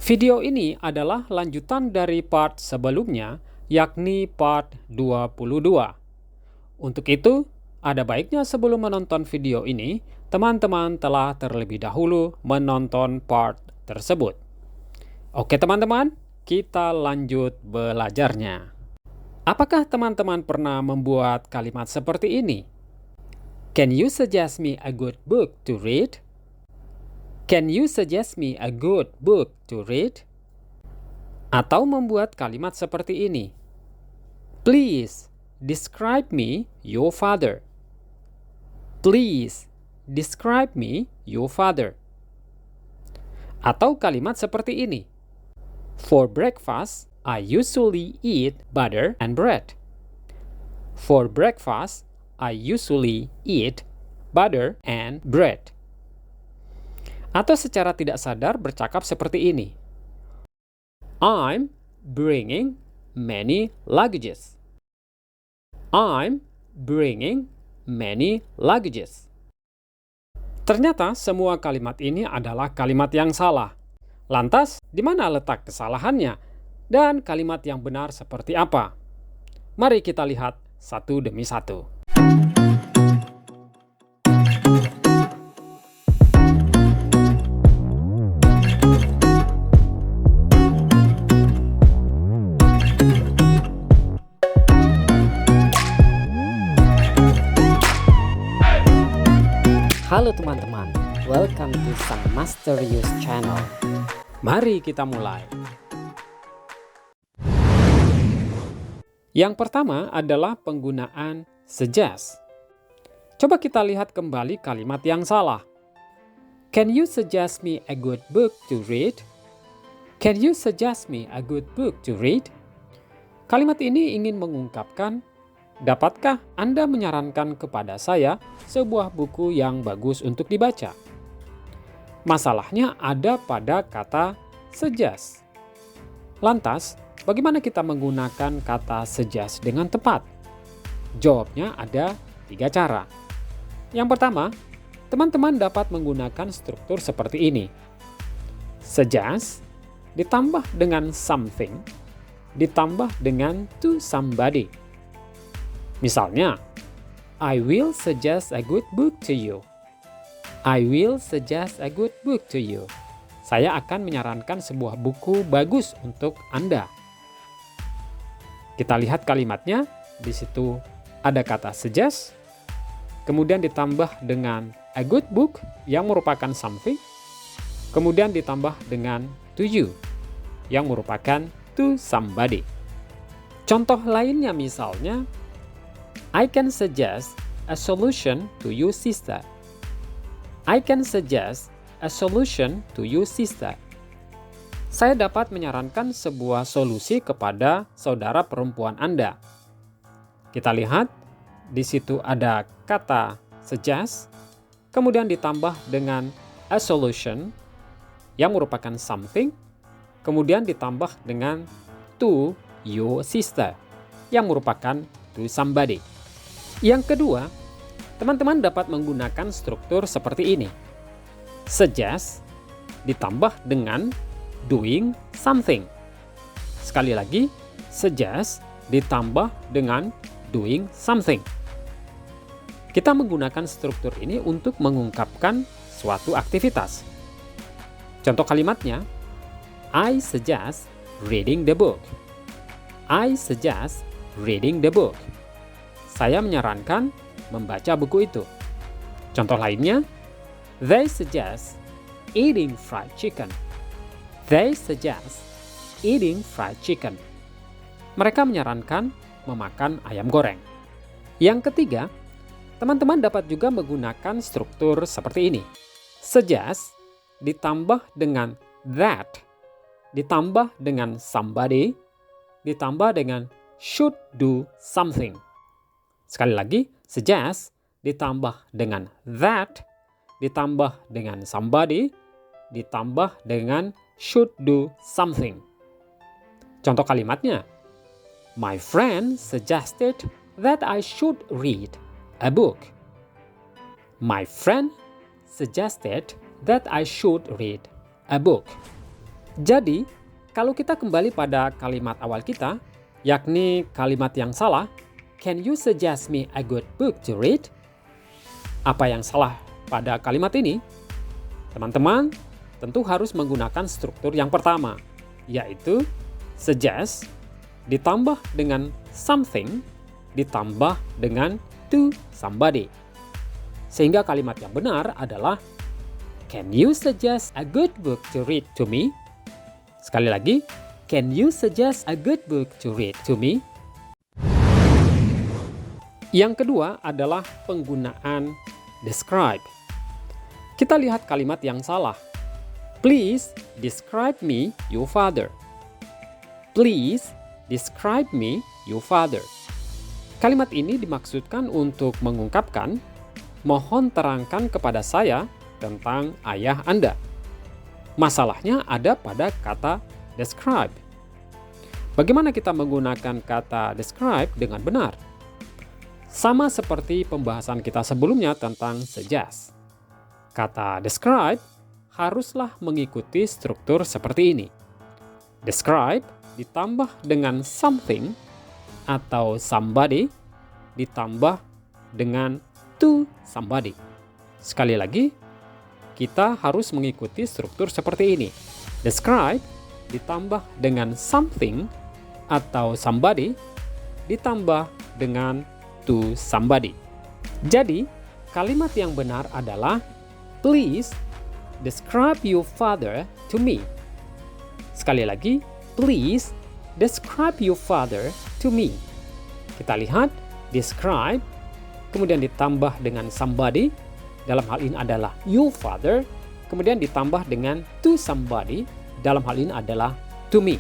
Video ini adalah lanjutan dari part sebelumnya, yakni part 22. Untuk itu, ada baiknya sebelum menonton video ini, teman-teman telah terlebih dahulu menonton part tersebut. Oke teman-teman, kita lanjut belajarnya. Apakah teman-teman pernah membuat kalimat seperti ini? Can you suggest me a good book to read? Can you suggest me a good book to read? Atau membuat kalimat seperti ini. Please describe me your father. Please describe me your father. Atau kalimat seperti ini. For breakfast, I usually eat butter and bread. For breakfast, I usually eat butter and bread. Atau secara tidak sadar bercakap seperti ini. I'm bringing many luggages. I'm bringing many luggages. Ternyata semua kalimat ini adalah kalimat yang salah. Lantas, di mana letak kesalahannya? Dan kalimat yang benar seperti apa? Mari kita lihat satu demi satu. Halo teman-teman, welcome to Sang Master Use Channel. Mari kita mulai. Yang pertama adalah penggunaan suggest. Coba kita lihat kembali kalimat yang salah. Can you suggest me a good book to read? Can you suggest me a good book to read? Kalimat ini ingin mengungkapkan, dapatkah Anda menyarankan kepada saya sebuah buku yang bagus untuk dibaca? Masalahnya ada pada kata suggest. Lantas, bagaimana kita menggunakan kata suggest dengan tepat? Jawabnya ada 3 cara. Yang pertama, teman-teman dapat menggunakan struktur seperti ini. Suggest ditambah dengan something, ditambah dengan to somebody. Misalnya, I will suggest a good book to you. I will suggest a good book to you. Saya akan menyarankan sebuah buku bagus untuk Anda. Kita lihat kalimatnya. Di situ ada kata suggest, kemudian ditambah dengan a good book yang merupakan something, kemudian ditambah dengan to you yang merupakan to somebody. Contoh lainnya misalnya, I can suggest a solution to you, sister. I can suggest a solution to you, sister. Saya dapat menyarankan sebuah solusi kepada saudara perempuan Anda. Kita lihat, di situ ada kata suggest, kemudian ditambah dengan a solution yang merupakan something, kemudian ditambah dengan to your sister yang merupakan to somebody. Yang kedua, teman-teman dapat menggunakan struktur seperti ini. Suggest ditambah dengan doing something. Sekali lagi, suggest ditambah dengan doing something. Kita menggunakan struktur ini untuk mengungkapkan suatu aktivitas. Contoh kalimatnya, I suggest reading the book. I suggest reading the book. Saya menyarankan membaca buku itu. Contoh lainnya, they suggest eating fried chicken. They suggest eating fried chicken. Mereka menyarankan memakan ayam goreng. Yang ketiga, teman-teman dapat juga menggunakan struktur seperti ini. Suggest ditambah dengan that, ditambah dengan somebody, ditambah dengan should do something. Sekali lagi, suggest ditambah dengan that, ditambah dengan somebody, ditambah dengan should do something. Contoh kalimatnya, my friend suggested that I should read a book. My friend suggested that I should read a book. Jadi, kalau kita kembali pada kalimat awal kita, yakni kalimat yang salah, "Can you suggest me a good book to read?" Apa yang salah pada kalimat ini? Teman-teman, tentu harus menggunakan struktur yang pertama, yaitu suggest ditambah dengan something ditambah dengan to somebody. Sehingga kalimat yang benar adalah, "Can you suggest a good book to read to me?" Sekali lagi, "Can you suggest a good book to read to me?" Yang kedua adalah penggunaan describe. Kita lihat kalimat yang salah. "Please describe me your father." Please describe me your father. Kalimat ini dimaksudkan untuk mengungkapkan, mohon terangkan kepada saya tentang ayah Anda. Masalahnya ada pada kata describe. Bagaimana kita menggunakan kata describe dengan benar? Sama seperti pembahasan kita sebelumnya tentang suggest. Kata describe haruslah mengikuti struktur seperti ini. Describe ditambah dengan something atau somebody ditambah dengan to somebody. Sekali lagi, kita harus mengikuti struktur seperti ini. Describe ditambah dengan something atau somebody ditambah dengan to somebody. Jadi, kalimat yang benar adalah, "Please describe your father to me." Sekali lagi, "Please describe your father to me." Kita lihat, describe, kemudian ditambah dengan somebody, dalam hal ini adalah your father, kemudian ditambah dengan to somebody, dalam hal ini adalah to me.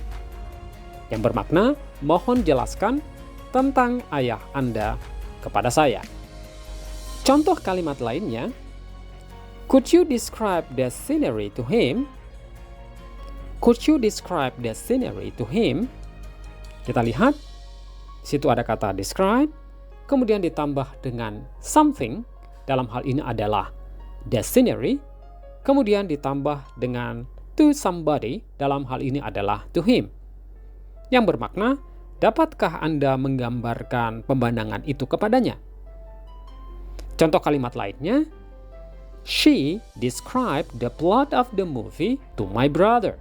Yang bermakna, mohon jelaskan tentang ayah Anda kepada saya. Contoh kalimat lainnya, "Could you describe the scenery to him?" Could you describe the scenery to him? Kita lihat, situ ada kata describe, kemudian ditambah dengan something, dalam hal ini adalah the scenery, kemudian ditambah dengan to somebody, dalam hal ini adalah to him. Yang bermakna, dapatkah Anda menggambarkan pemandangan itu kepadanya? Contoh kalimat lainnya, "She described the plot of the movie to my brother."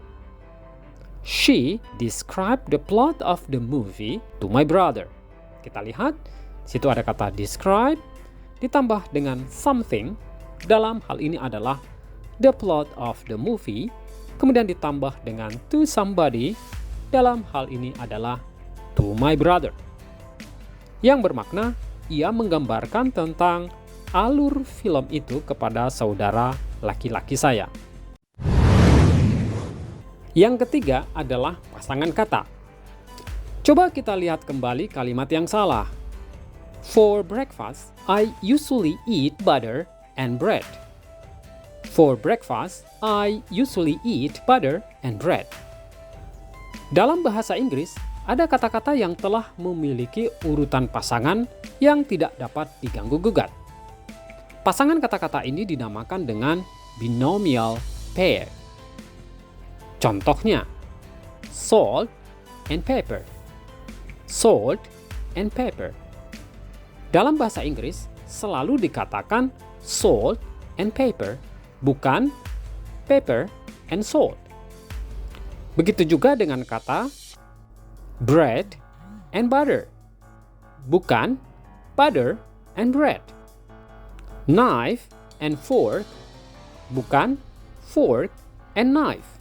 She described the plot of the movie to my brother. Kita lihat, situ ada kata describe, ditambah dengan something, dalam hal ini adalah the plot of the movie, kemudian ditambah dengan to somebody, dalam hal ini adalah to my brother. Yang bermakna, ia menggambarkan tentang alur film itu kepada saudara laki-laki saya. Yang ketiga adalah pasangan kata. Coba kita lihat kembali kalimat yang salah. For breakfast, I usually eat butter and bread. For breakfast, I usually eat butter and bread. Dalam bahasa Inggris, ada kata-kata yang telah memiliki urutan pasangan yang tidak dapat diganggu-gugat. Pasangan kata-kata ini dinamakan dengan binomial pair. Contohnya, salt and pepper. Salt and pepper. Dalam bahasa Inggris, selalu dikatakan salt and pepper, bukan pepper and salt. Begitu juga dengan kata bread and butter, bukan butter and bread. Knife and fork, bukan fork and knife.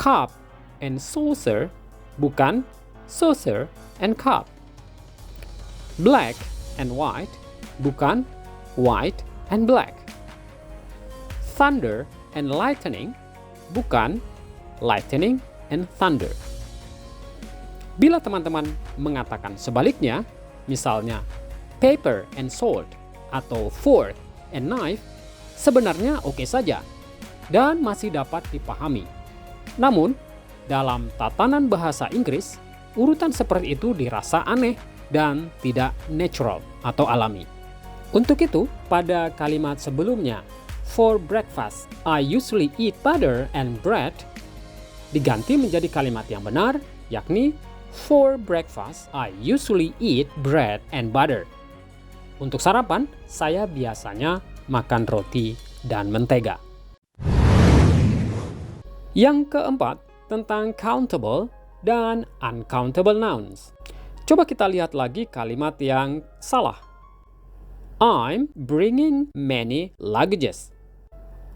Cup and saucer, bukan saucer and cup. Black and white, bukan white and black. Thunder and lightning, bukan lightning and thunder. Bila teman-teman mengatakan sebaliknya, misalnya paper and salt atau fork and knife, sebenarnya oke saja dan masih dapat dipahami. Namun, dalam tatanan bahasa Inggris, urutan seperti itu dirasa aneh dan tidak natural atau alami. Untuk itu, pada kalimat sebelumnya, for breakfast, I usually eat butter and bread, diganti menjadi kalimat yang benar, yakni for breakfast, I usually eat bread and butter. Untuk sarapan, saya biasanya makan roti dan mentega. Yang keempat, tentang countable dan uncountable nouns. Coba kita lihat lagi kalimat yang salah. I'm bringing many luggages.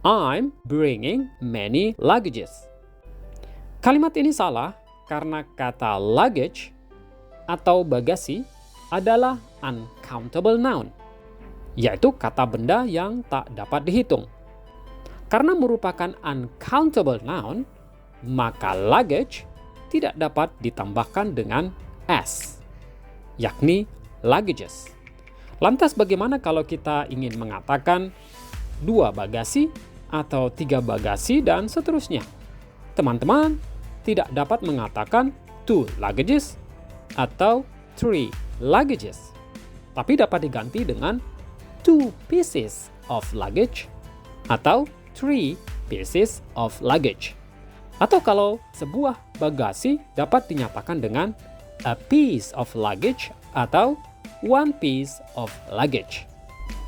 I'm bringing many luggages. Kalimat ini salah karena kata luggage atau bagasi adalah uncountable noun, yaitu kata benda yang tak dapat dihitung. Karena merupakan uncountable noun, maka luggage tidak dapat ditambahkan dengan s, yakni luggages. Lantas bagaimana kalau kita ingin mengatakan 2 bagasi atau 3 bagasi dan seterusnya? Teman-teman tidak dapat mengatakan 2 luggages atau 3 luggages, tapi dapat diganti dengan 2 pieces of luggage atau 3 pieces of luggage. Atau kalau sebuah bagasi dapat dinyatakan dengan a piece of luggage atau 1 piece of luggage.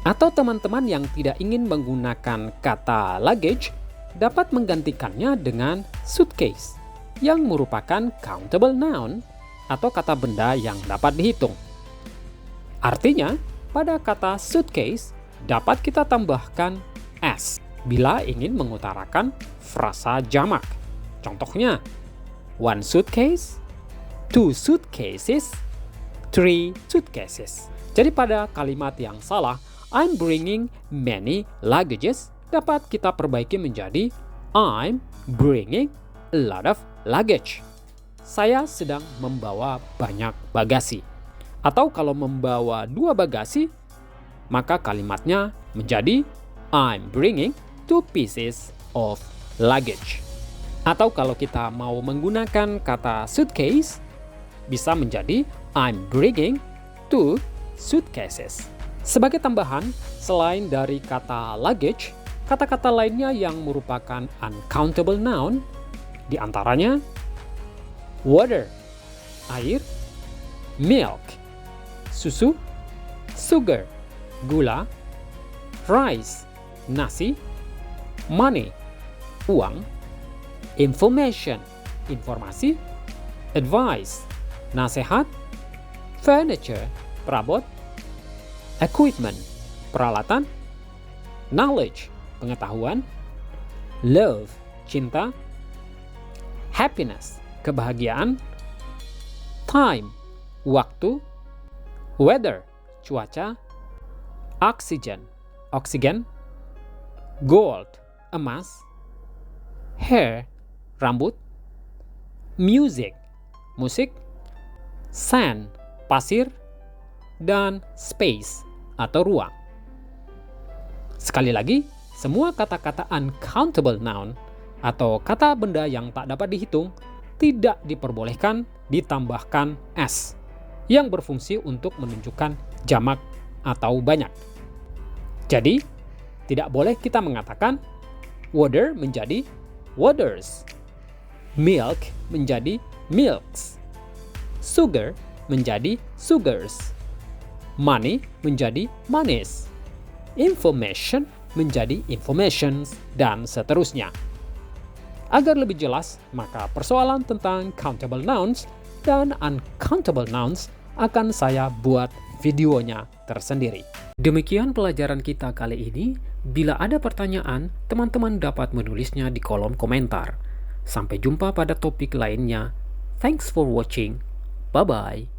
Atau teman-teman yang tidak ingin menggunakan kata luggage dapat menggantikannya dengan suitcase yang merupakan countable noun atau kata benda yang dapat dihitung. Artinya, pada kata suitcase dapat kita tambahkan s bila ingin mengutarakan frasa jamak. Contohnya, 1 suitcase, 2 suitcases, 3 suitcases. Jadi pada kalimat yang salah, I'm bringing many luggages, dapat kita perbaiki menjadi I'm bringing a lot of luggage. Saya sedang membawa banyak bagasi. Atau kalau membawa 2 bagasi, maka kalimatnya menjadi I'm bringing 2 pieces of luggage. Atau kalau kita mau menggunakan kata suitcase, bisa menjadi I'm bringing 2 suitcases. Sebagai tambahan, selain dari kata luggage, kata-kata lainnya yang merupakan uncountable noun, di antaranya water, air, milk, susu, sugar, gula, rice, nasi, money, uang, information, informasi, advice, nasihat, furniture, perabot, equipment, peralatan, knowledge, pengetahuan, love, cinta, happiness, kebahagiaan, time, waktu, weather, cuaca, oxygen, oksigen, gold, emas, hair, rambut, music, musik, sand, pasir, dan space atau ruang. Sekali lagi, semua kata-kata uncountable noun atau kata benda yang tak dapat dihitung tidak diperbolehkan ditambahkan s yang berfungsi untuk menunjukkan jamak atau banyak. Jadi, tidak boleh kita mengatakan water menjadi waters, milk menjadi milks, sugar menjadi sugars, money menjadi monies, information menjadi informations, dan seterusnya. Agar lebih jelas, maka persoalan tentang countable nouns dan uncountable nouns akan saya buat videonya tersendiri. Demikian pelajaran kita kali ini. Bila ada pertanyaan, teman-teman dapat menulisnya di kolom komentar. Sampai jumpa pada topik lainnya. Thanks for watching. Bye-bye.